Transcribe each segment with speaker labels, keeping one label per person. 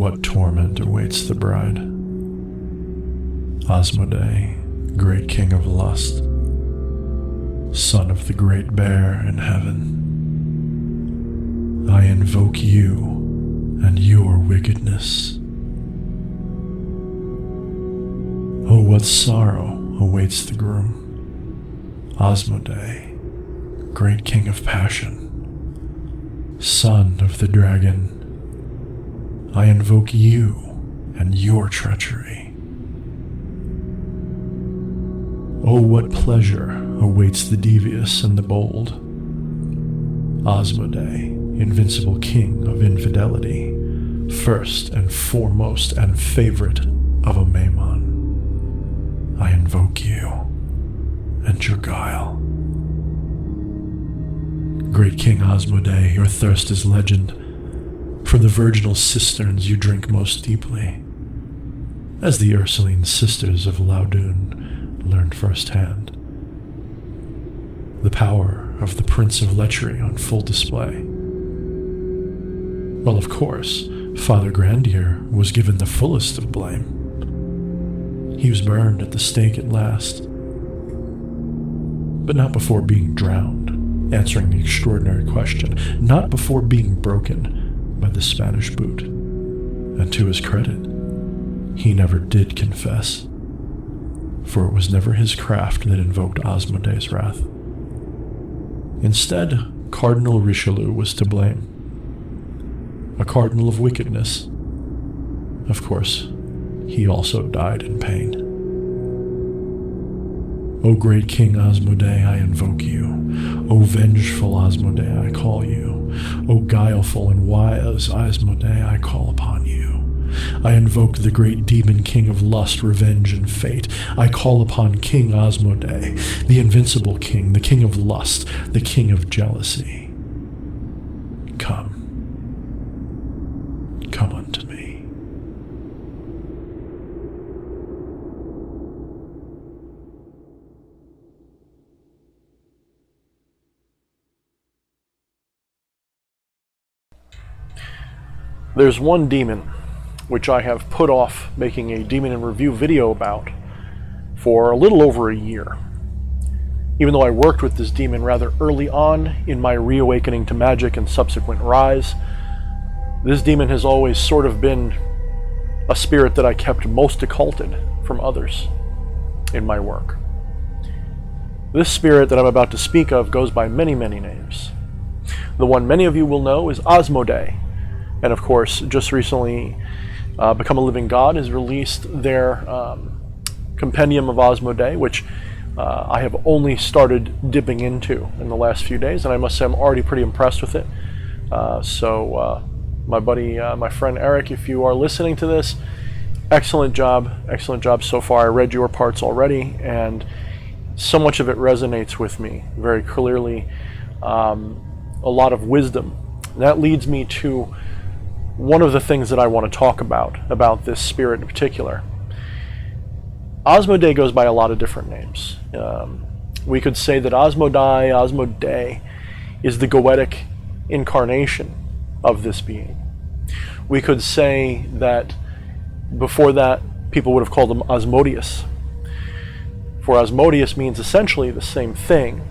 Speaker 1: what torment awaits the bride. Asmodai, great king of lust, son of the great bear in heaven, I invoke you and your wickedness. Oh, what sorrow awaits the groom. Asmodai, great king of passion, son of the dragon, I invoke you and your treachery. Oh, what pleasure awaits the devious and the bold. Asmodai, Invincible King of Infidelity, first and foremost and favorite of a Maimon, I invoke you and your guile. Great King Asmodai, your thirst is legend. From the virginal cisterns you drink most deeply, as the Ursuline sisters of Laudun learned firsthand. The power of the Prince of Lechery on full display. Well, of course, Father Grandier was given the fullest of blame. He was burned at the stake at last, but not before being drowned, answering the extraordinary question, not before being broken by the Spanish boot. And to his credit, he never did confess, for it was never his craft that invoked Asmodai's wrath. Instead, Cardinal Richelieu was to blame, a cardinal of wickedness. Of course, he also died in pain. O great King Asmodai, I invoke you. O vengeful Asmodai, I call you. O guileful and wise Asmodai, I call upon you. I invoke the great demon king of lust, revenge, and fate. I call upon King Asmodai, the invincible king, the king of lust, the king of jealousy. Come. Come unto me.
Speaker 2: There's one demon which I have put off making a demon in review video about for a little over a year. Even though I worked with this demon rather early on in my reawakening to magic and subsequent rise, this demon has always sort of been a spirit that I kept most occulted from others in my work. This spirit that I'm about to speak of goes by many, many names. The one many of you will know is Asmodai, and of course, just recently Become a Living God has released their Compendium of Asmodai, which I have only started dipping into in the last few days, and I must say I'm already pretty impressed with it. My buddy, my friend Eric, if you are listening to this, excellent job so far. I read your parts already, and so much of it resonates with me very clearly. A lot of wisdom. And that leads me to one of the things that I want to talk about this spirit in particular. Asmodai goes by a lot of different names. We could say that Asmodai is the goetic incarnation of this being. We could say that before that, people would have called him Asmodeus. For Asmodeus means essentially the same thing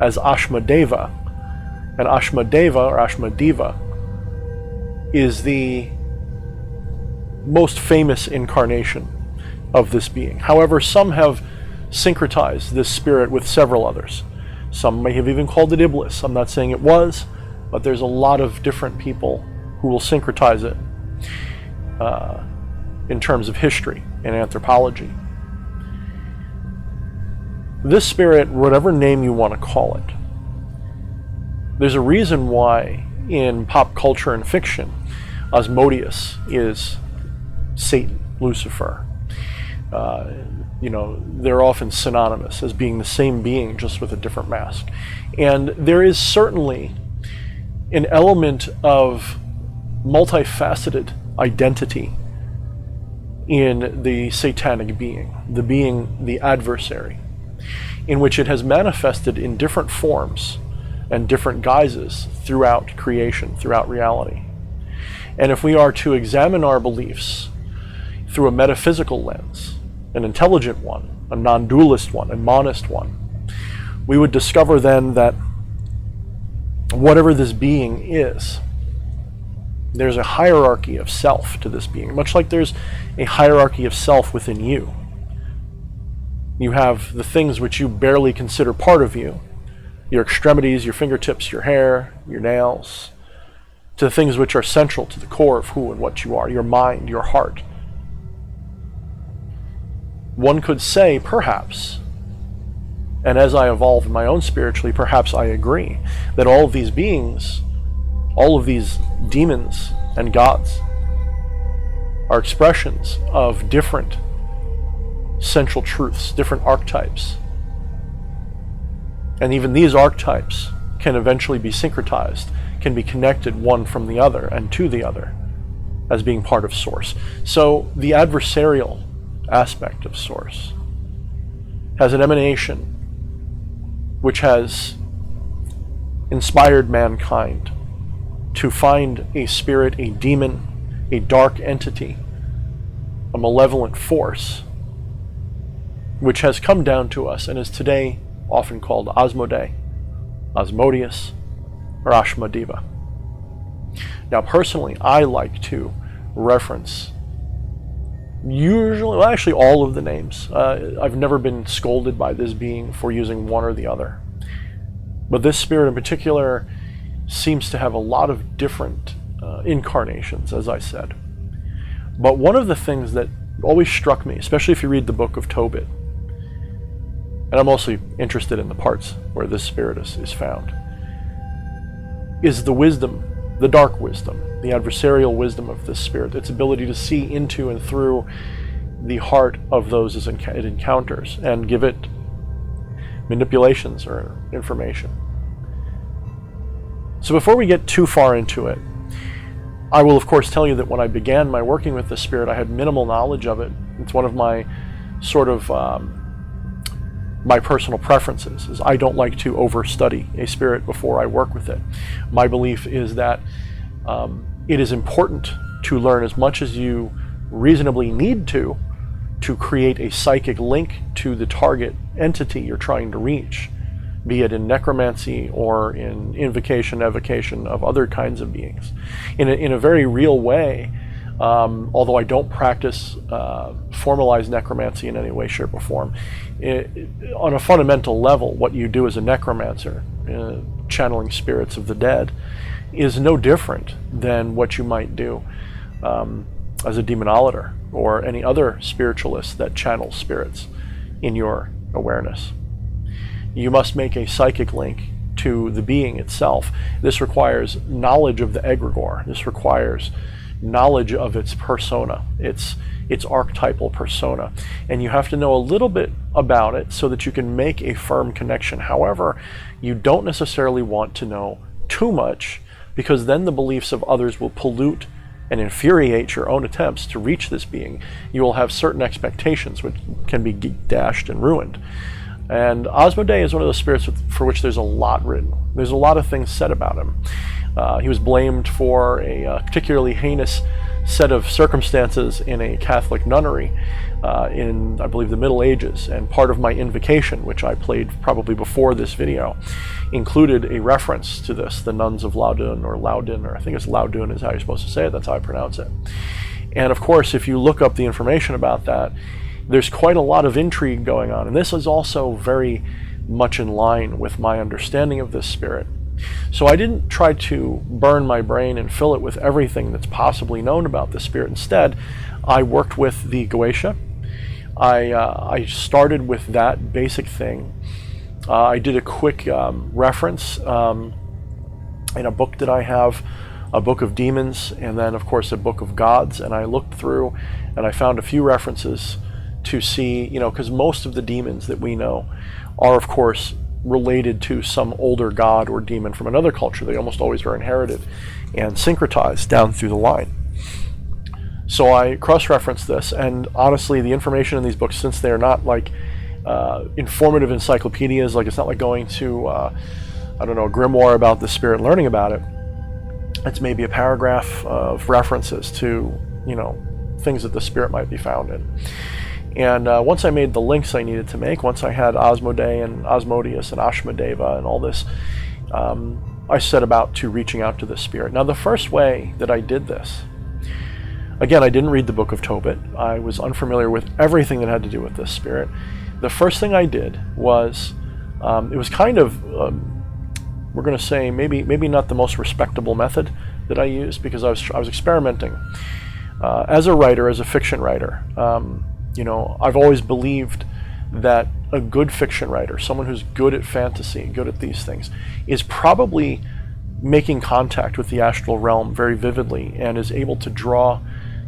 Speaker 2: as Aeshma Deva. And Aeshma Deva, or Aeshma Deva, is the most famous incarnation of this being. However, some have syncretized this spirit with several others. Some may have even called it Iblis. I'm not saying it was, but there's a lot of different people who will syncretize it in terms of history and anthropology. This spirit, whatever name you want to call it, there's a reason why in pop culture and fiction, Asmodeus is Satan, Lucifer. They're often synonymous as being the same being, just with a different mask. And there is certainly an element of multifaceted identity in the satanic being, the adversary, in which it has manifested in different forms and different guises throughout creation, throughout reality. And if we are to examine our beliefs through a metaphysical lens, an intelligent one, a non-dualist one, a monist one, we would discover then that whatever this being is, there's a hierarchy of self to this being, much like there's a hierarchy of self within you. You have the things which you barely consider part of you, your extremities, your fingertips, your hair, your nails, to the things which are central to the core of who and what you are, your mind, your heart. One could say, perhaps, and as I evolve in my own spiritually, perhaps I agree, that all of these beings, all of these demons and gods, are expressions of different central truths, different archetypes. And even these archetypes can eventually be syncretized, can be connected one from the other and to the other as being part of Source. So the adversarial aspect of Source has an emanation which has inspired mankind to find a spirit, a demon, a dark entity, a malevolent force, which has come down to us and is today often called Asmodai, Asmodeus, or Aeshma Deva. Now personally, I like to reference usually, well, actually all of the names. I've never been scolded by this being for using one or the other. But this spirit in particular seems to have a lot of different incarnations, as I said. But one of the things that always struck me, especially if you read the book of Tobit, and I'm mostly interested in the parts where this spirit is found, is the wisdom, the dark wisdom, the adversarial wisdom of this spirit, its ability to see into and through the heart of those it encounters and give it manipulations or information. So before we get too far into it, I will of course tell you that when I began my working with the spirit, I had minimal knowledge of it. It's one of my sort of my personal preferences, is I don't like to overstudy a spirit before I work with it. My belief is that it is important to learn as much as you reasonably need to create a psychic link to the target entity you're trying to reach, be it in necromancy or in invocation, evocation of other kinds of beings. In a very real way, although I don't practice formalized necromancy in any way, shape, or form, on a fundamental level, what you do as a necromancer, channeling spirits of the dead, is no different than what you might do as a demonologer or any other spiritualist that channels spirits in your awareness. You must make a psychic link to the being itself. This requires knowledge of the egregore. This requires knowledge of its persona, its archetypal persona. And you have to know a little bit about it so that you can make a firm connection. However, you don't necessarily want to know too much, because then the beliefs of others will pollute and infuriate your own attempts to reach this being. You will have certain expectations which can be dashed and ruined. And Asmodai is one of those spirits for which there's a lot written. There's a lot of things said about him. He was blamed for a particularly heinous set of circumstances in a Catholic nunnery in, I believe, the Middle Ages. And part of my invocation, which I played probably before this video, included a reference to this, the nuns of Loudun, or I think it's Loudun is how you're supposed to say it, that's how I pronounce it. And of course, if you look up the information about that, there's quite a lot of intrigue going on. And this is also very much in line with my understanding of this spirit. So I didn't try to burn my brain and fill it with everything that's possibly known about this spirit. Instead, I worked with the Goetia. I started with that basic thing. I did a quick reference in a book that I have, a book of demons, and then of course a book of gods. And I looked through and I found a few references to see, because most of the demons that we know are of course related to some older god or demon from another culture. They almost always are inherited and syncretized down through the line. So I cross-referenced this, and honestly, the information in these books, since they're not like informative encyclopedias, like it's not like going to, a grimoire about the spirit and learning about it, It's maybe a paragraph of references to, things that the spirit might be found in. And once I made the links I needed to make, once I had Asmoday and Asmodeus and Aeshma Deva and all this, I set about to reaching out to the spirit. Now, the first way that I did this, again, I didn't read the Book of Tobit. I was unfamiliar with everything that had to do with this spirit. The first thing I did was, it was kind of, we're going to say maybe not the most respectable method that I used, because I was experimenting. As a writer, as a fiction writer, I've always believed that a good fiction writer, someone who's good at fantasy, good at these things, is probably making contact with the astral realm very vividly and is able to draw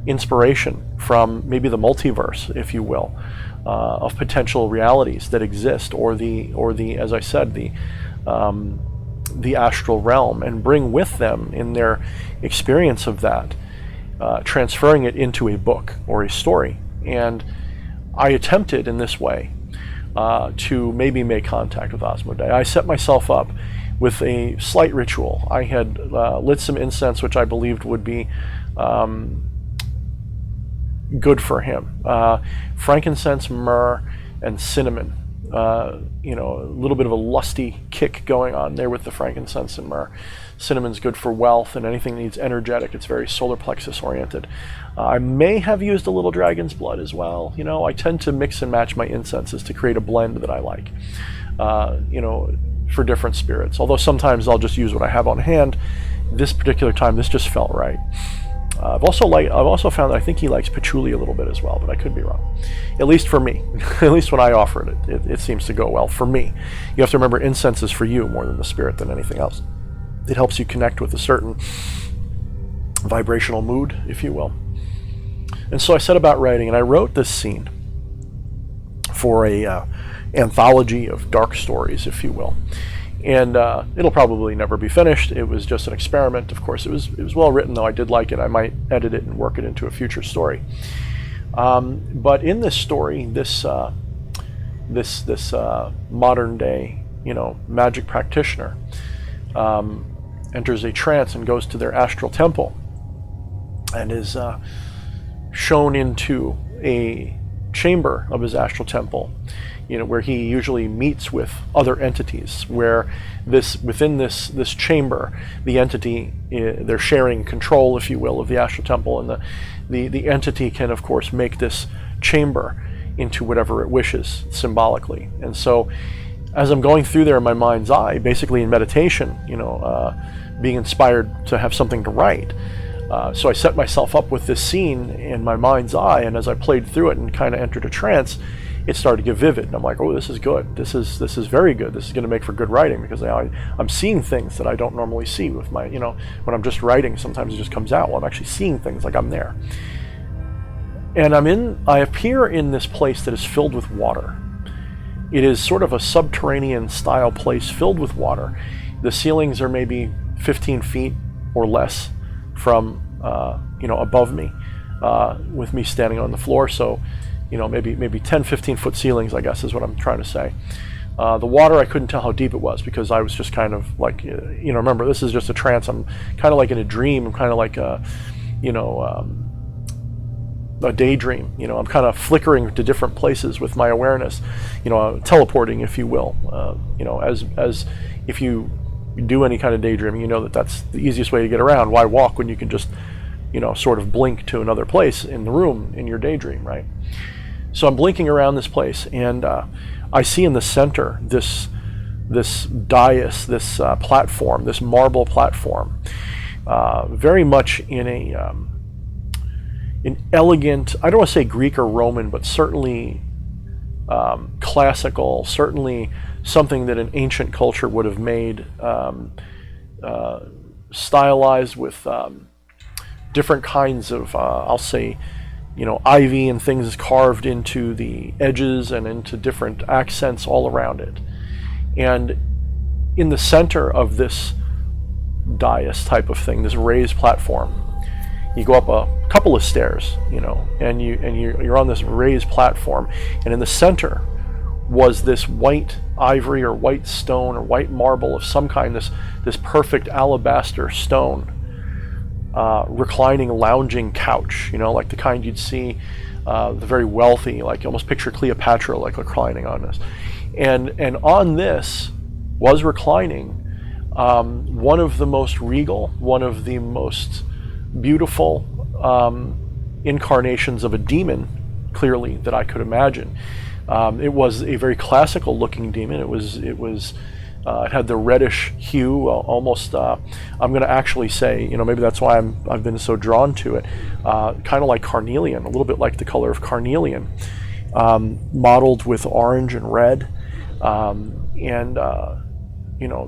Speaker 2: inspiration from maybe the multiverse, if you will, of potential realities that exist, or the as I said, the astral realm, and bring with them in their experience of that, transferring it into a book or a story. And I attempted in this way to maybe make contact with Asmoday. I set myself up with a slight ritual. I had lit some incense, which I believed would be good for him. Frankincense, myrrh, and cinnamon. A little bit of a lusty kick going on there with the frankincense and myrrh. Cinnamon's good for wealth and anything that needs energetic. It's very solar plexus oriented. I may have used a little dragon's blood as well. I tend to mix and match my incenses to create a blend that I like, for different spirits. Although sometimes I'll just use what I have on hand. This particular time, this just felt right. I've also found that I think he likes patchouli a little bit as well, but I could be wrong. At least for me. At least when I offer it seems to go well for me. You have to remember, incense is for you more than the spirit than anything else. It helps you connect with a certain vibrational mood, if you will. And so I set about writing, and I wrote this scene for a anthology of dark stories, if you will. And it'll probably never be finished. It was just an experiment. Of course, it was well written, though I did like it. I might edit it and work it into a future story. But in this story, this modern day, magic practitioner enters a trance and goes to their astral temple, and is shown into a chamber of his astral temple, where he usually meets with other entities, where within this chamber, the entity, they're sharing control, if you will, of the astral temple, and the entity can, of course, make this chamber into whatever it wishes symbolically. And so as I'm going through there in my mind's eye, basically in meditation, being inspired to have something to write, so I set myself up with this scene in my mind's eye, and as I played through it and kind of entered a trance, it started to get vivid, and I'm like, oh, this is good. This is very good. This is going to make for good writing, because I'm seeing things that I don't normally see with my, when I'm just writing, sometimes it just comes out. Well, I'm actually seeing things like I'm there. And I appear in this place that is filled with water. It is sort of a subterranean style place filled with water. The ceilings are maybe 15 feet or less from, above me, with me standing on the floor. So, maybe 10, 15 foot ceilings, I guess is what I'm trying to say. The water, I couldn't tell how deep it was, because I was just kind of like, remember, this is just a trance. I'm kind of like in a dream. I'm kind of like a daydream. I'm kind of flickering to different places with my awareness, teleporting, if you will. As if you do any kind of daydreaming, that's the easiest way to get around. Why walk when you can just, sort of blink to another place in the room in your daydream, right? So I'm blinking around this place, and I see in the center this dais, this platform, this marble platform, very much in an elegant, I don't want to say Greek or Roman, but certainly classical, certainly something that an ancient culture would have made, stylized with different kinds of, I'll say, ivy and things carved into the edges and into different accents all around it. And in the center of this dais type of thing, this raised platform, you go up a couple of stairs, and you're on this raised platform, and in the center was this white ivory or white stone or white marble of some kind, this perfect alabaster stone, reclining, lounging couch, like the kind you'd see the very wealthy, like you almost picture Cleopatra like reclining on this. And on this was reclining one of the most regal, one of the most beautiful incarnations of a demon, clearly, that I could imagine. It was a very classical looking demon. It had the reddish hue, almost, I'm going to actually say, maybe that's why I've been so drawn to it, kind of like carnelian, a little bit like the color of carnelian, mottled with orange and red,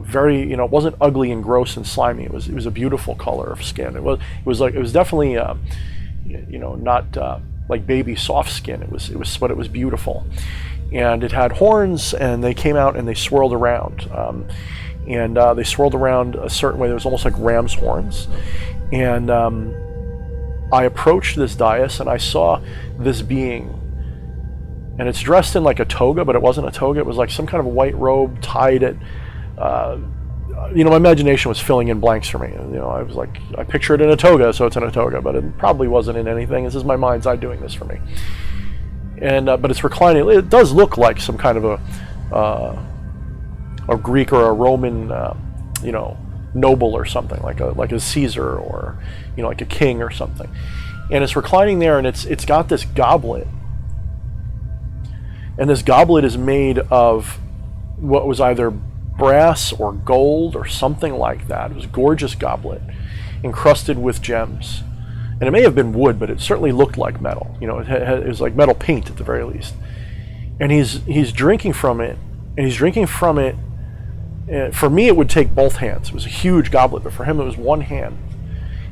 Speaker 2: very, it wasn't ugly and gross and slimy. It was a beautiful color of skin. It was definitely, not like baby soft skin. It was beautiful. And it had horns, and they came out and they swirled around. They swirled around a certain way. There was almost like ram's horns. And I approached this dais, and I saw this being. And it's dressed in like a toga, but it wasn't a toga. It was like some kind of a white robe tied at... my imagination was filling in blanks for me. I was like, I picture it in a toga, so it's in a toga, but it probably wasn't in anything. This is my mind's eye doing this for me. And but it's reclining. It does look like some kind of a Greek or a Roman, noble or something, like a Caesar or like a king or something. And it's reclining there, and it's got this goblet, and this goblet is made of what was either brass or gold or something like that. It was a gorgeous goblet, encrusted with gems. And it may have been wood, but it certainly looked like metal. It was like metal paint at the very least. And he's drinking from it, and he's drinking from it. For me, it would take both hands. It was a huge goblet, but for him, it was one hand.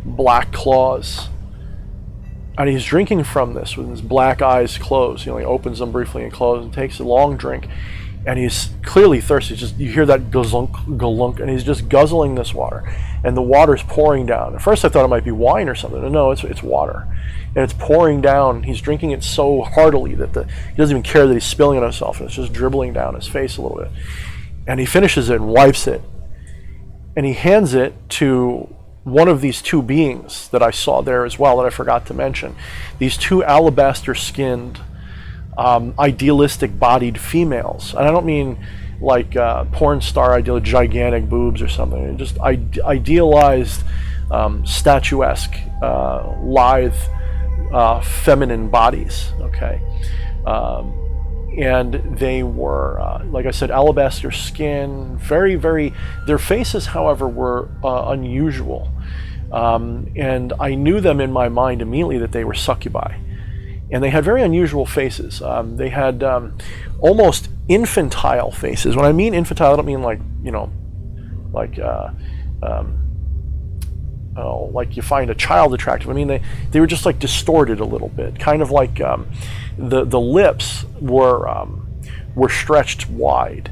Speaker 2: Black claws. And he's drinking from this with his black eyes closed. He opens them briefly and closes and takes a long drink. And he's clearly thirsty. You hear that gulunk, gulunk, and he's just guzzling this water. And the water's pouring down. At first I thought it might be wine or something. No, it's water. And it's pouring down. He's drinking it so heartily that he doesn't even care that he's spilling it on himself. And it's just dribbling down his face a little bit. And he finishes it and wipes it. And he hands it to one of these two beings that I saw there as well that I forgot to mention. These two alabaster-skinned, idealistic bodied females. And I don't mean like porn star ideal gigantic boobs or something. Just idealized, statuesque, lithe, feminine bodies. Okay. And they were, like I said, alabaster skin, very, very... Their faces, however, were unusual. And I knew them in my mind immediately that they were succubi. And they had very unusual faces. They had almost infantile faces. When I mean infantile, I don't mean like, like you find a child attractive. I mean, they were just like distorted a little bit, kind of like the lips were stretched wide.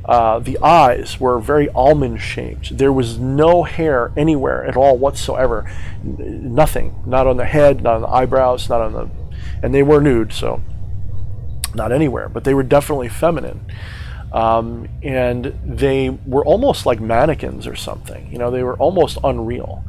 Speaker 2: The eyes were very almond shaped. There was no hair anywhere at all whatsoever. Nothing. Not on the head, not on the eyebrows, not on the... And they were nude, so not anywhere, but they were definitely feminine. And they were almost like mannequins or something. They were almost unreal.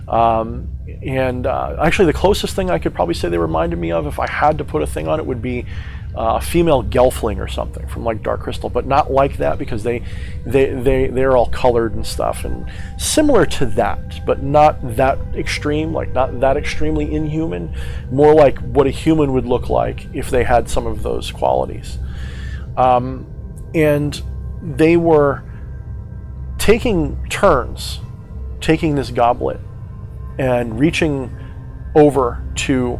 Speaker 2: Actually, the closest thing I could probably say they reminded me of, if I had to put a thing on it, would be a female gelfling or something from like Dark Crystal, but not like that, because they're all colored and stuff, and similar to that, but not that extreme, like not that extremely inhuman, more like what a human would look like if they had some of those qualities. And they were taking turns, taking this goblet and reaching over to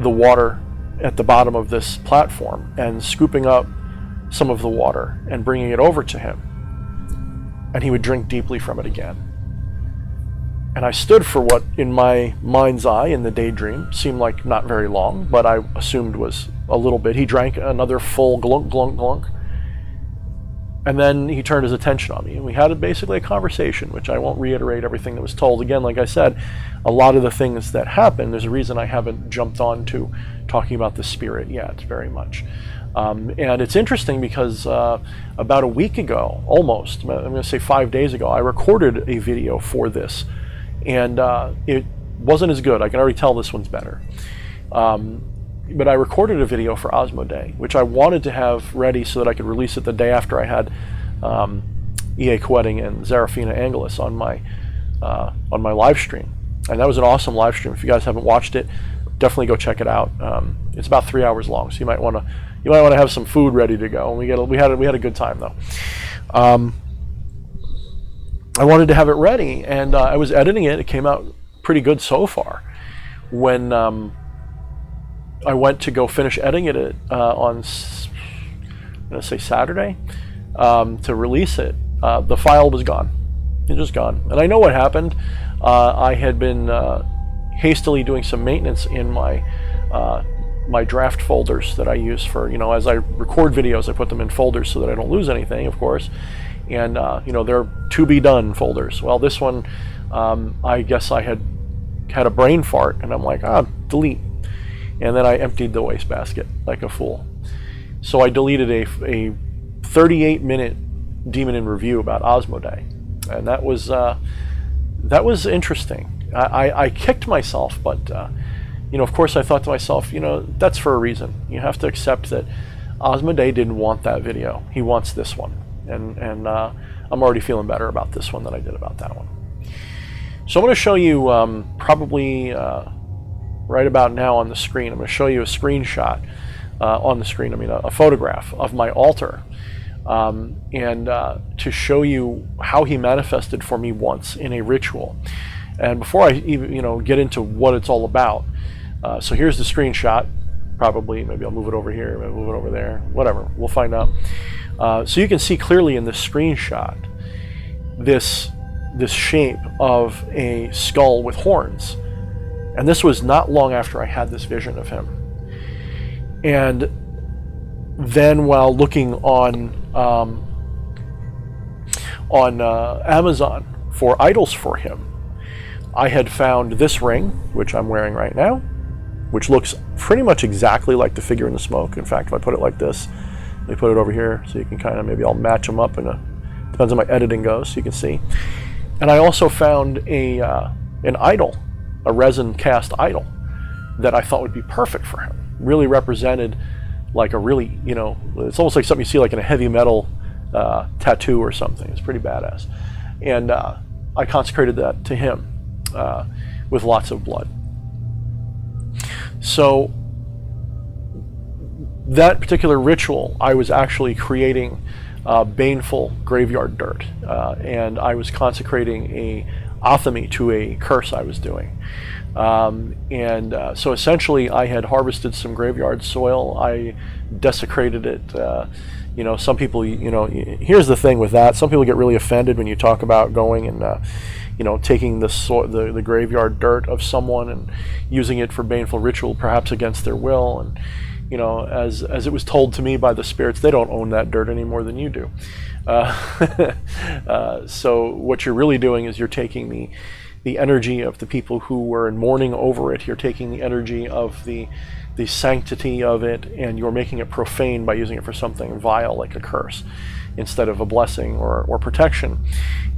Speaker 2: the water at the bottom of this platform and scooping up some of the water and bringing it over to him. And he would drink deeply from it again. And I stood for what, in my mind's eye, in the daydream, seemed like not very long, but I assumed was a little bit. He drank another full glunk, glunk, glunk. And then he turned his attention on me, and we had basically a conversation, which I won't reiterate everything that was told. Again, like I said, a lot of the things that happened, there's a reason I haven't jumped on to talking about the spirit yet, very much. And it's interesting because about a week ago, almost, I'm going to say 5 days ago, I recorded a video for this. And wasn't as good. I can already tell this one's better. But I recorded a video for Asmoday, which I wanted to have ready so that I could release it the day after I had E.A. Quetting and Zarafina Angelus on my live stream. And that was an awesome live stream. If you guys haven't watched it, definitely go check it out. It's about 3 hours long, so you might want to have some food ready to go. And we had a good time though. I wanted to have it ready, and I was editing it. It came out pretty good so far. When I went to go finish editing it on, I'm going to say Saturday, to release it, the file was gone. It's just gone. And I know what happened. I had been hastily doing some maintenance in my my draft folders that I use for, as I record videos, I put them in folders so that I don't lose anything, of course. And, they're to be done folders. Well, this one, I guess I had a brain fart, and I'm like, delete. And then I emptied the wastebasket like a fool. So I deleted a 38-minute Demon in Review about Asmodai. And that was interesting. I kicked myself, but of course I thought to myself, that's for a reason. You have to accept that Asmodai didn't want that video. He wants this one, and I'm already feeling better about this one than I did about that one. So I'm going to show you probably right about now on the screen. I'm going to show you a screenshot on the screen. I mean, a photograph of my altar. And to show you how he manifested for me once in a ritual. And before I even get into what it's all about, so here's the screenshot. Probably, maybe I'll move it over here, maybe move it over there, whatever. We'll find out. So you can see clearly in this screenshot this shape of a skull with horns. And this was not long after I had this vision of him. And then while looking on Amazon for idols for him, I had found this ring, which I'm wearing right now, which looks pretty much exactly like the figure in the smoke. In fact, if I put it like this, let me put it over here so you can kind of, maybe I'll match them up, and depends on my editing goes, so you can see. And I also found an idol, a resin cast idol, that I thought would be perfect for him. Really represented like a really, it's almost like something you see like in a heavy metal tattoo or something. It's pretty badass. And I consecrated that to him with lots of blood. So that particular ritual, I was actually creating baneful graveyard dirt, and I was consecrating a athame to a curse I was doing. So essentially I had harvested some graveyard soil. I desecrated it. Some people, here's the thing with that. Some people get really offended when you talk about going and, taking the graveyard dirt of someone and using it for baneful ritual, perhaps against their will. And, as it was told to me by the spirits, they don't own that dirt any more than you do. So what you're really doing is you're taking the energy of the people who were in mourning over it. You're taking the energy of the sanctity of it, and you're making it profane by using it for something vile like a curse instead of a blessing or protection.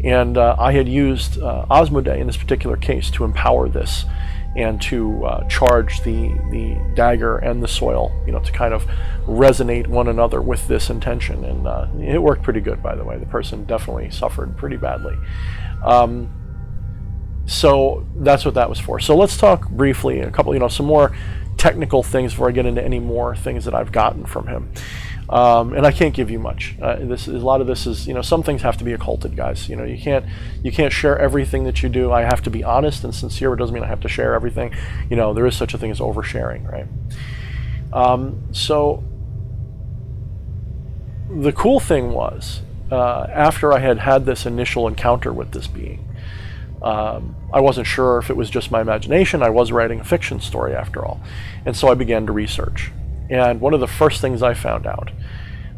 Speaker 2: And I had used Asmodai in this particular case to empower this and to charge the dagger and the soil, to kind of resonate one another with this intention. And it worked pretty good, by the way. The person definitely suffered pretty badly. So that's what that was for. So let's talk briefly a couple, some more technical things before I get into any more things that I've gotten from him. And I can't give you much. A lot of this is, some things have to be occulted, guys. You can't share everything that you do. I have to be honest and sincere. It doesn't mean I have to share everything. There is such a thing as oversharing, right? So the cool thing was, after I had this initial encounter with this being, I wasn't sure if it was just my imagination. I was writing a fiction story after all. And so I began to research. And one of the first things I found out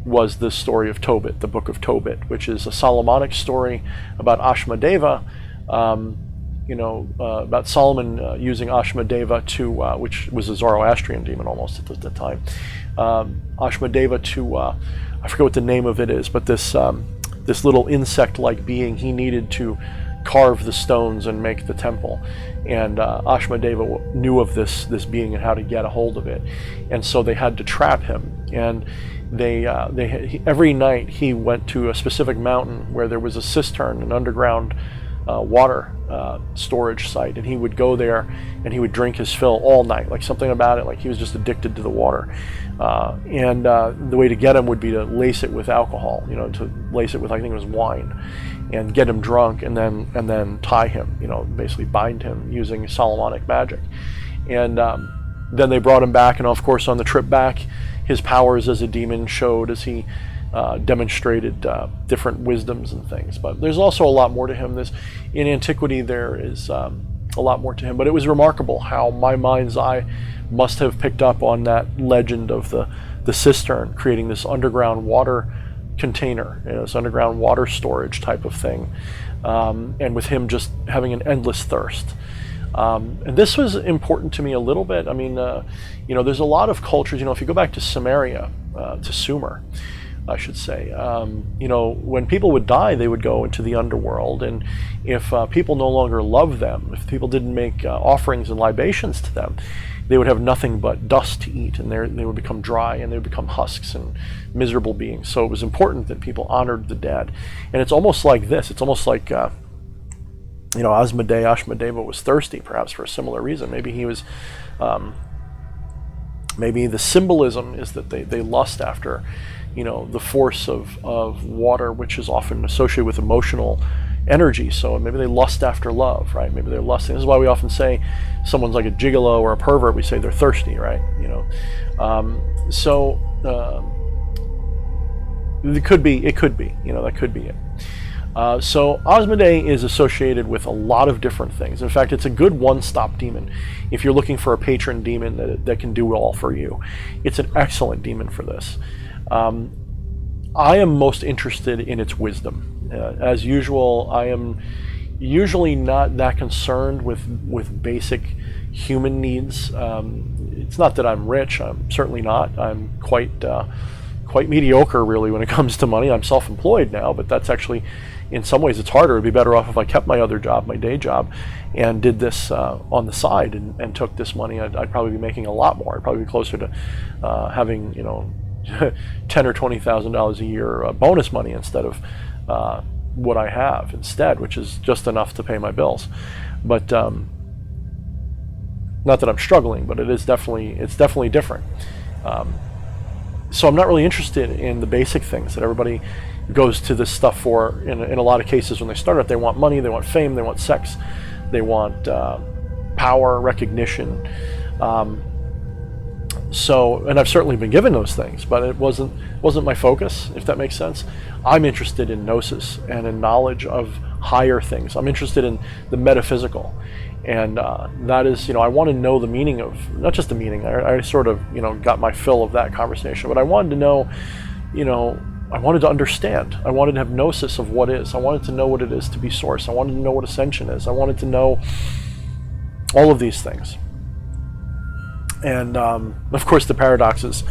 Speaker 2: was the Story of Tobit, the Book of Tobit, which is a Solomonic story about Aeshma Deva, about Solomon using Aeshma Deva to, which was a Zoroastrian demon almost at the time, Aeshma Deva to, I forget what the name of it is, but this little insect-like being he needed to carve the stones and make the temple. And Aeshma Deva knew of this being and how to get a hold of it, and so they had to trap him. And every night he went to a specific mountain where there was a cistern, an underground water storage site, and he would go there and he would drink his fill all night. Like something about it, like he was just addicted to the water. And the way to get him would be to lace it with alcohol, to lace it with, I think it was wine, and get him drunk, and then tie him, basically bind him using Solomonic magic. And then they brought him back, and of course on the trip back, his powers as a demon showed as he demonstrated different wisdoms and things. But there's also a lot more to him. In antiquity there is a lot more to him. But it was remarkable how my mind's eye must have picked up on that legend of the cistern, creating this underground water container, this underground water storage type of thing, and with him just having an endless thirst. And this was important to me a little bit. I mean, there's a lot of cultures, if you go back to Sumeria, to Sumer, I should say, when people would die, they would go into the underworld, and if people no longer loved them, if people didn't make offerings and libations to them, they would have nothing but dust to eat, and they would become dry, and they would become husks and miserable beings. So it was important that people honored the dead. And it's almost like this. It's almost like Asmodai, Aeshma Deva was thirsty, perhaps for a similar reason. Maybe he was, maybe the symbolism is that they lust after, the force of water, which is often associated with emotional energy. So maybe they lust after love, right? Maybe they're lusting. This is why we often say someone's like a gigolo or a pervert. We say they're thirsty, right? It could be, that could be it. So Asmodai is associated with a lot of different things. In fact, it's a good one-stop demon. If you're looking for a patron demon that can do all for you, it's an excellent demon for this. I am most interested in its wisdom. As usual, I am usually not that concerned with basic human needs. It's not that I'm rich. I'm certainly not. I'm quite mediocre, really, when it comes to money. I'm self-employed now, but that's actually, in some ways, it's harder. It'd be better off if I kept my other job, my day job, and did this on the side and took this money. I'd probably be making a lot more. I'd probably be closer to having, $10,000 or $20,000 a year bonus money instead of what I have instead, which is just enough to pay my bills. But not that I'm struggling, but it's definitely different. So I'm not really interested in the basic things that everybody goes to this stuff for. In a lot of cases, when they start out, they want money, they want fame, they want sex, they want power, recognition. And I've certainly been given those things, but it wasn't my focus, if that makes sense. I'm interested in gnosis and in knowledge of higher things. I'm interested in the metaphysical, and that is, I want to know the meaning of, not just the meaning. I sort of, got my fill of that conversation, but I wanted to know, I wanted to understand. I wanted to have gnosis of what is. I wanted to know what it is to be source. I wanted to know what ascension is. I wanted to know all of these things. And of course, the paradoxes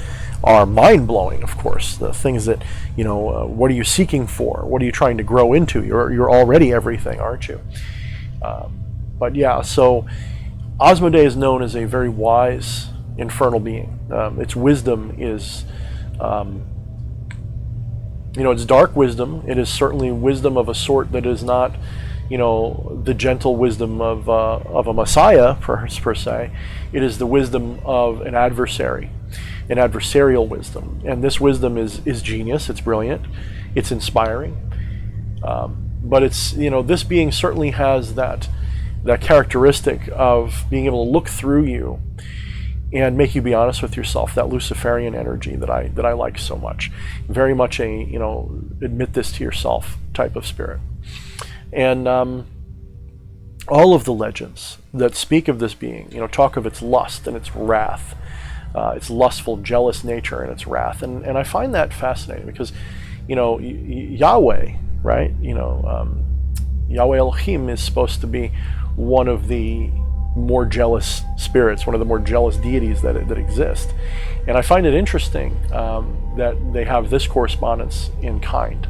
Speaker 2: are mind-blowing. Of course, the things that what are you seeking for? What are you trying to grow into? You're already everything, aren't you? But yeah, so Asmodai is known as a very wise infernal being. Its wisdom is, it's dark wisdom. It is certainly wisdom of a sort that is not, the gentle wisdom of a messiah, per se. It is the wisdom of an adversary, an adversarial wisdom. And this wisdom is genius. It's brilliant. It's inspiring. But it's, this being certainly has that characteristic of being able to look through you and make you be honest with yourself, that Luciferian energy that I like so much. Very much a, admit this to yourself type of spirit. And all of the legends that speak of this being, talk of its lust and its wrath, its lustful, jealous nature and its wrath. And I find that fascinating because, Yahweh, right? Yahweh Elohim is supposed to be one of the more jealous spirits, one of the more jealous deities that exist. And I find it interesting that they have this correspondence in kind,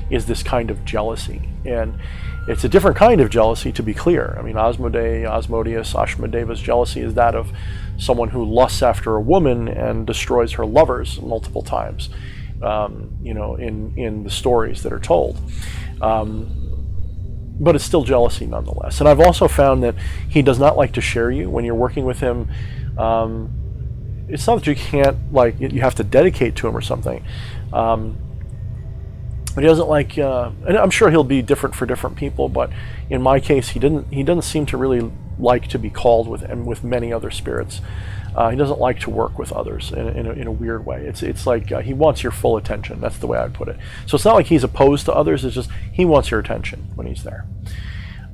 Speaker 2: is this kind of jealousy. And it's a different kind of jealousy, to be clear. I mean, Asmodai, Asmodeus, Aeshma Deva's jealousy is that of someone who lusts after a woman and destroys her lovers multiple times, in the stories that are told. But it's still jealousy nonetheless. And I've also found that he does not like to share you when you're working with him. It's not that you can't, you have to dedicate to him or something. But he doesn't like, and I'm sure he'll be different for different people, but in my case, he doesn't seem to really like to be called with many other spirits. He doesn't like to work with others in a weird way. It's like he wants your full attention. That's the way I'd put it. So it's not like he's opposed to others. It's just he wants your attention when he's there.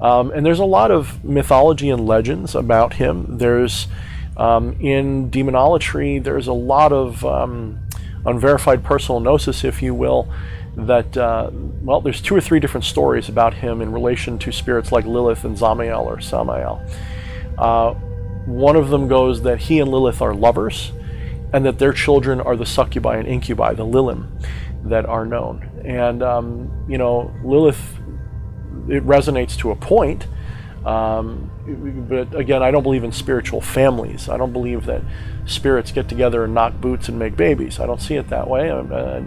Speaker 2: And there's a lot of mythology and legends about him. There's in demonolatry, there's a lot of unverified personal gnosis, if you will, that there's 2 or 3 different stories about him in relation to spirits like Lilith and Zamael or Samael. One of them goes that he and Lilith are lovers, and that their children are the succubi and incubi, the Lilim, that are known. And Lilith, it resonates to a point, but again, I don't believe in spiritual families. I don't believe that spirits get together and knock boots and make babies. I don't see it that way.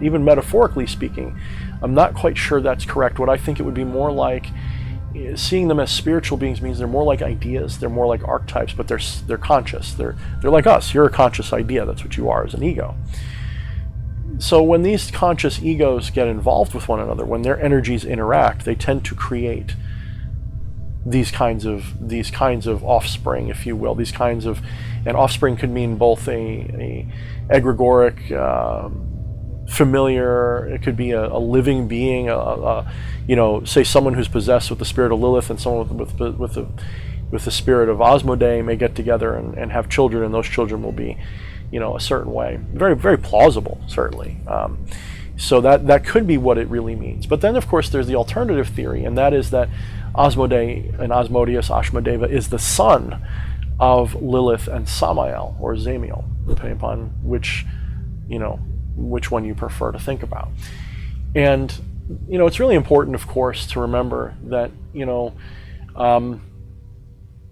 Speaker 2: Even metaphorically speaking, I'm not quite sure that's correct. What I think it would be more like, seeing them as spiritual beings means they're more like ideas, they're more like archetypes, but they're conscious. They're like us. You're a conscious idea. That's what you are as an ego. So when these conscious egos get involved with one another, when their energies interact, they tend to create these kinds of offspring, if you will. And offspring could mean both a egregoric, familiar. It could be a living being, say someone who's possessed with the spirit of Lilith and someone with the spirit of Asmodai may get together and have children, and those children will be, a certain way. Very, very plausible, certainly. So that could be what it really means. But then, of course, there's the alternative theory, and that is that Asmodai and Asmodeus, Aeshma Deva, is the son of Lilith and Samael, or Zamiel, depending upon which one you prefer to think about. And it's really important, of course, to remember that the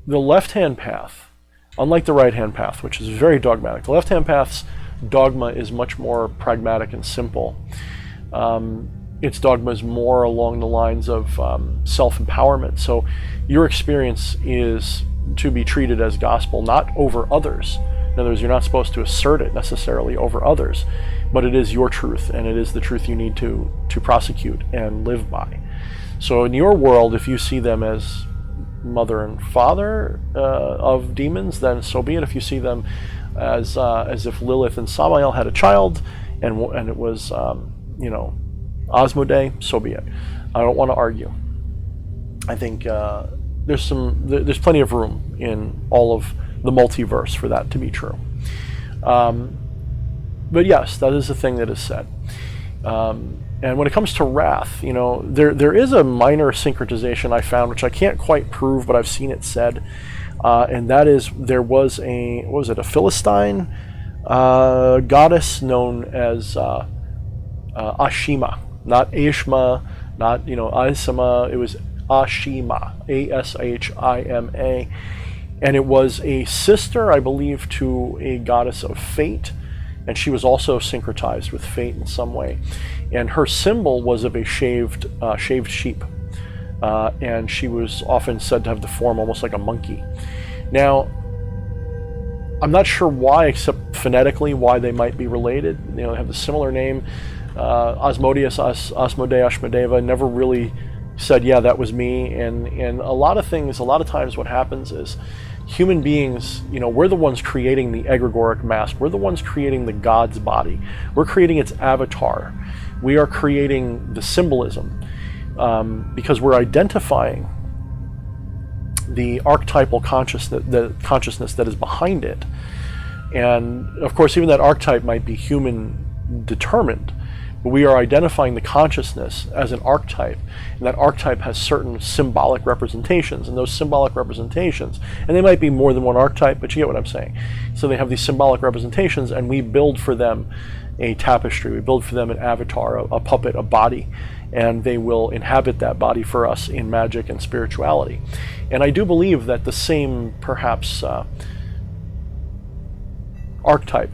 Speaker 2: left-hand path, unlike the right-hand path, which is very dogmatic, the left-hand path's dogma is much more pragmatic and simple. Its dogma is more along the lines of self-empowerment. So your experience is to be treated as gospel, not over others. In other words, you're not supposed to assert it necessarily over others, but it is your truth, and it is the truth you need to prosecute and live by. So in your world, if you see them as mother and father of demons, then so be it. If you see them as if Lilith and Samael had a child, and it was Asmodai, so be it. I don't want to argue. I think there's plenty of room in all of the multiverse for that to be true. But yes, that is the thing that is said. And when it comes to wrath, there is a minor syncretization I found, which I can't quite prove, but I've seen it said, and that is there was a Philistine goddess known as Ashima, not Aeshma, not Aeshma. It was Ashima, Ashima, and it was a sister, I believe, to a goddess of fate, and she was also syncretized with fate in some way. And her symbol was of a shaved sheep, and she was often said to have the form almost like a monkey. Now, I'm not sure why, except phonetically, why they might be related. They have a similar name. Asmodeus, Asmodai, Aeshma Deva never really said, yeah, that was me. And a lot of times what happens is human beings, we're the ones creating the egregoric mask. We're the ones creating the god's body. We're creating its avatar. We are creating the symbolism because we're identifying the archetypal consciousness, the consciousness that is behind it. And of course, even that archetype might be human determined, But we are identifying the consciousness as an archetype, and that archetype has certain symbolic representations, and those symbolic representations, and they might be more than one archetype, but you get what I'm saying. So they have these symbolic representations, and we build for them a tapestry, we build for them an avatar, a puppet, a body, and they will inhabit that body for us in magic and spirituality. And I do believe that the same, perhaps, archetype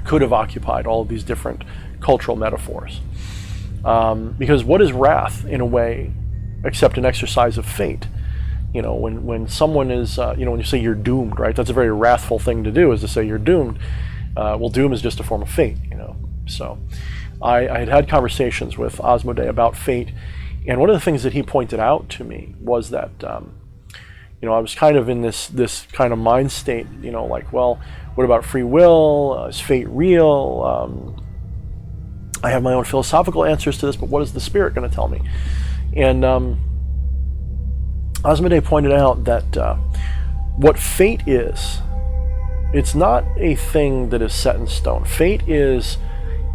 Speaker 2: could have occupied all of these different cultural metaphors. Because what is wrath, in a way, except an exercise of fate? You know, when someone is, when you say you're doomed, right? That's a very wrathful thing to do, is to say you're doomed. Well, doom is just a form of fate, So I had conversations with Asmodai about fate, and one of the things that he pointed out to me was that, I was kind of in this kind of mind state, like, well, what about free will? Is fate real? I have my own philosophical answers to this, but what is the spirit going to tell me? And Asmodai pointed out that what fate is, it's not a thing that is set in stone. Fate is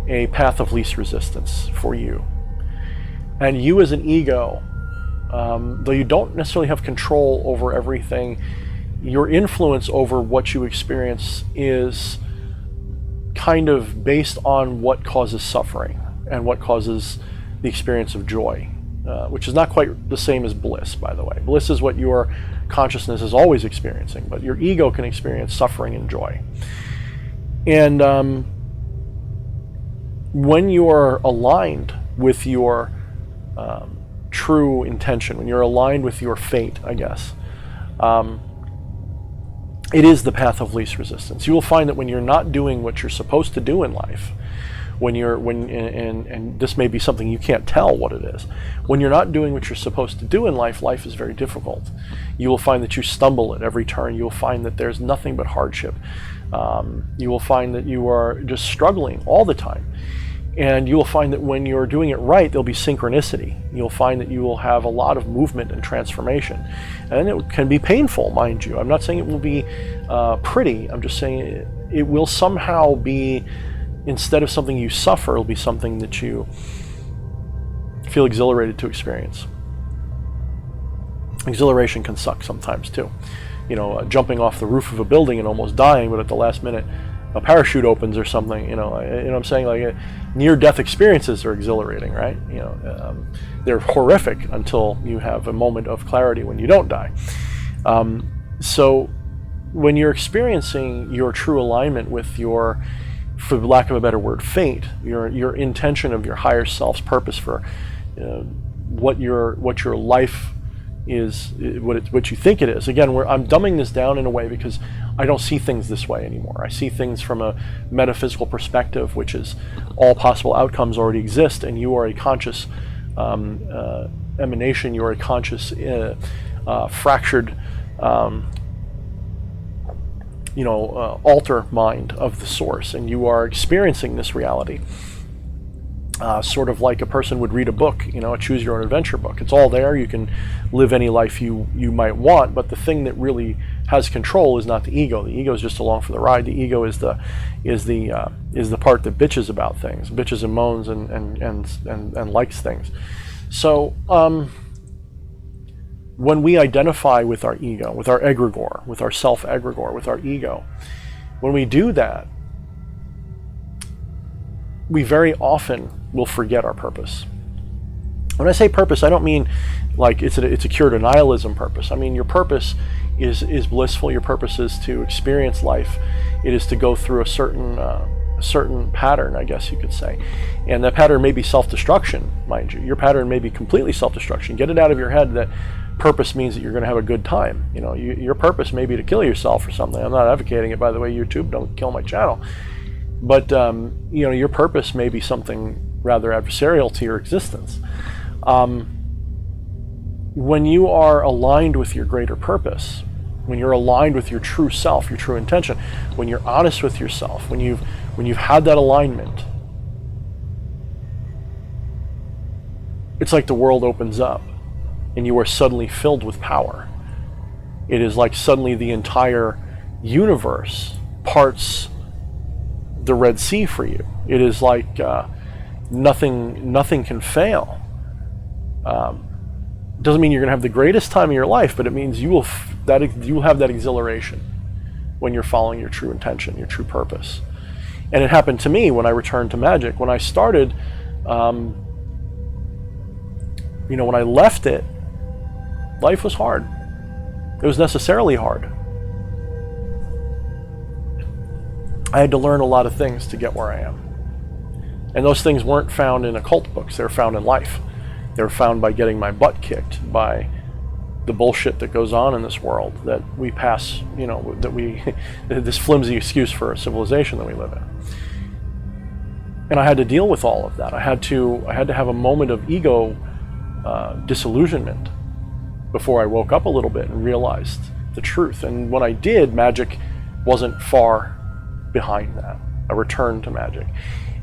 Speaker 2: a path of least resistance for you. And you as an ego, though you don't necessarily have control over everything, your influence over what you experience is kind of based on what causes suffering and what causes the experience of joy, which is not quite the same as bliss, by the way. Bliss is what your consciousness is always experiencing, but your ego can experience suffering and joy. And when you're aligned with your true intention, when you're aligned with your fate, I guess, it is the path of least resistance. You will find that when you're not doing what you're supposed to do in life, and this may be something you can't tell what it is, when you're not doing what you're supposed to do in life, life is very difficult. You will find that you stumble at every turn. You will find that there's nothing but hardship. You will find that you are just struggling all the time. And you will find that when you're doing it right, there'll be synchronicity. You'll find that you will have a lot of movement and transformation. And it can be painful, mind you. I'm not saying it will be pretty. I'm just saying it will somehow be, instead of something you suffer, it'll be something that you feel exhilarated to experience. Exhilaration can suck sometimes too. Jumping off the roof of a building and almost dying, but at the last minute a parachute opens or something. You know what I'm saying? Like near-death experiences are exhilarating, right? They're horrific until you have a moment of clarity when you don't die. So when you're experiencing your true alignment with your, for lack of a better word, fate, your intention of your higher self's purpose for what your life is, what you think it is. Again, I'm dumbing this down in a way because I don't see things this way anymore. I see things from a metaphysical perspective, which is all possible outcomes already exist, and you are a conscious emanation. You are a conscious fractured alter mind of the source, and you are experiencing this reality. Sort of like a person would read a book, a choose your own adventure book. It's all there. You can live any life you might want, but the thing that really has control is not the ego. The ego is just along for the ride. The ego is the part that bitches about things, bitches and moans and likes things. So when we identify with our ego, with our egregore, with our self-egregore, with our ego, when we do that, we very often will forget our purpose. When I say purpose, I don't mean like it's a cure to nihilism purpose. I mean your purpose is blissful. Your purpose is to experience life. It is to go through a certain pattern, I guess you could say. And that pattern may be self-destruction, mind you. Your pattern may be completely self-destruction. Get it out of your head that purpose means that you're going to have a good time. Your purpose may be to kill yourself or something. I'm not advocating it, by the way. YouTube, don't kill my channel. But your purpose may be something rather adversarial to your existence. When you are aligned with your greater purpose, when you're aligned with your true self, your true intention, when you're honest with yourself, when you've had that alignment, it's like the world opens up and you are suddenly filled with power. It is like suddenly the entire universe parts the Red Sea for you. It is like nothing can fail. Doesn't mean you're going to have the greatest time of your life, but it means you will have that exhilaration when you're following your true intention, your true purpose. And it happened to me when I returned to magic. When I started, when I left it, life was hard. It was necessarily hard. I had to learn a lot of things to get where I am. And those things weren't found in occult books, they were found in life. They were found by getting my butt kicked by the bullshit that goes on in this world that we pass, this flimsy excuse for a civilization that we live in. And I had to deal with all of that. I had to have a moment of ego disillusionment before I woke up a little bit and realized the truth. And when I did, magic wasn't far behind that. A return to magic.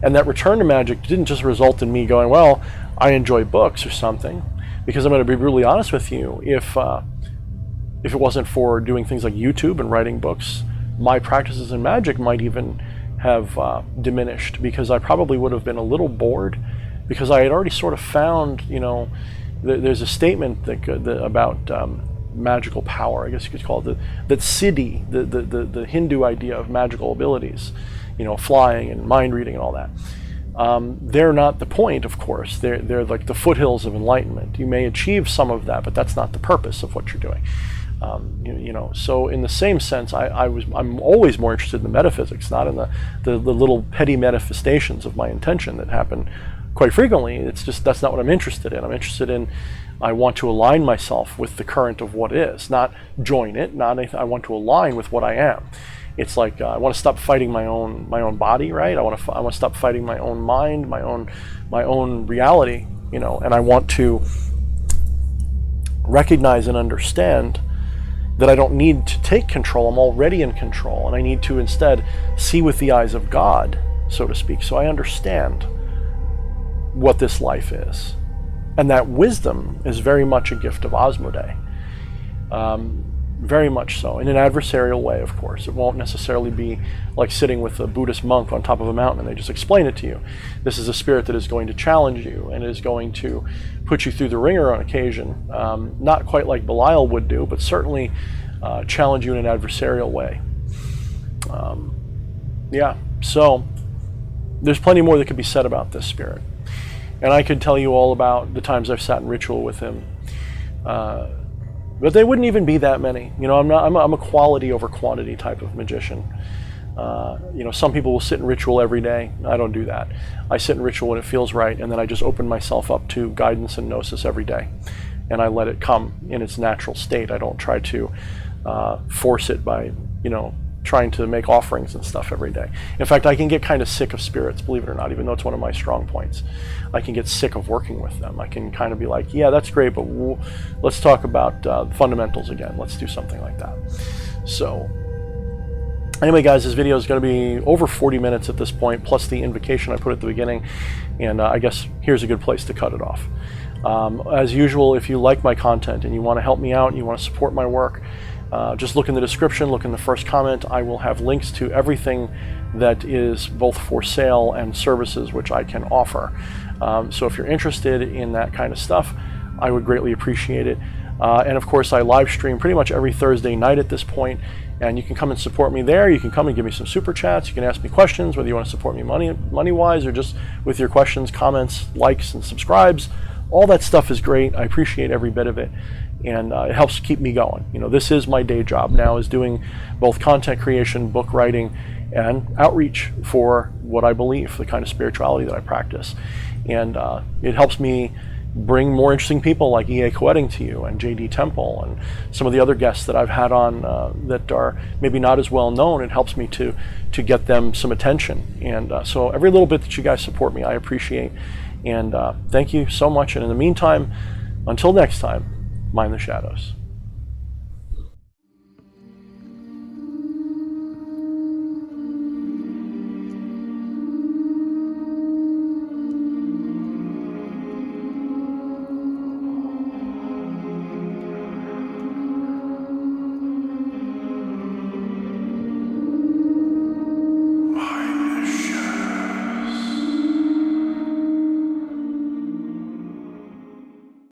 Speaker 2: And that return to magic didn't just result in me going, well, I enjoy books or something. Because I'm going to be brutally honest with you, if it wasn't for doing things like YouTube and writing books, my practices in magic might even have diminished, because I probably would have been a little bored, because I had already sort of found, there's a statement about magical power, I guess you could call it, that Siddhi, the Hindu idea of magical abilities, flying and mind reading and all that. They're not the point, of course. They're like the foothills of enlightenment. You may achieve some of that, but that's not the purpose of what you're doing. So in the same sense, I'm always more interested in the metaphysics, not in the little petty manifestations of my intention that happen quite frequently. It's just, that's not what I'm interested in. I'm interested in, I want to align myself with the current of what is, not join it, not anything. I want to align with what I am. It's like I want to stop fighting my own body, right? I want to stop fighting my own mind, my own reality, and I want to recognize and understand that I don't need to take control. I'm already in control, and I need to instead see with the eyes of God, so to speak, so I understand what this life is. And that wisdom is very much a gift of Asmodai. Very much so, in an adversarial way, of course. It won't necessarily be like sitting with a Buddhist monk on top of a mountain and they just explain it to you. This is a spirit that is going to challenge you and is going to put you through the ringer on occasion. Not quite like Belial would do, but certainly challenge you in an adversarial way. So there's plenty more that could be said about this spirit. And I could tell you all about the times I've sat in ritual with him. But they wouldn't even be that many. I'm a quality over quantity type of magician. Some people will sit in ritual every day. I don't do that. I sit in ritual when it feels right, and then I just open myself up to guidance and gnosis every day. And I let it come in its natural state. I don't try to force it by, trying to make offerings and stuff every day. In fact, I can get kind of sick of spirits, believe it or not, even though it's one of my strong points. I can get sick of working with them. I can kind of be like, yeah, that's great, but let's talk about fundamentals again. Let's do something like that. So anyway, guys, this video is going to be over 40 minutes at this point, plus the invocation I put at the beginning. And I guess here's a good place to cut it off. As usual, if you like my content and you want to help me out and you want to support my work, just look in the description, look in the first comment. I will have links to everything that is both for sale and services which I can offer. So if you're interested in that kind of stuff, I would greatly appreciate it. And of course, I live stream pretty much every Thursday night at this point, and you can come and support me there. You can come and give me some super chats. You can ask me questions, whether you want to support me money-wise or just with your questions, comments, likes, and subscribes. All that stuff is great. I appreciate every bit of it. And it helps keep me going. This is my day job now, is doing both content creation, book writing, and outreach for what I believe, the kind of spirituality that I practice. And it helps me bring more interesting people like E.A. Coetting to you, and J.D. Temple, and some of the other guests that I've had on that are maybe not as well known. It helps me to get them some attention. And so every little bit that you guys support me, I appreciate. And thank you so much. And in the meantime, until next time, mind the shadows.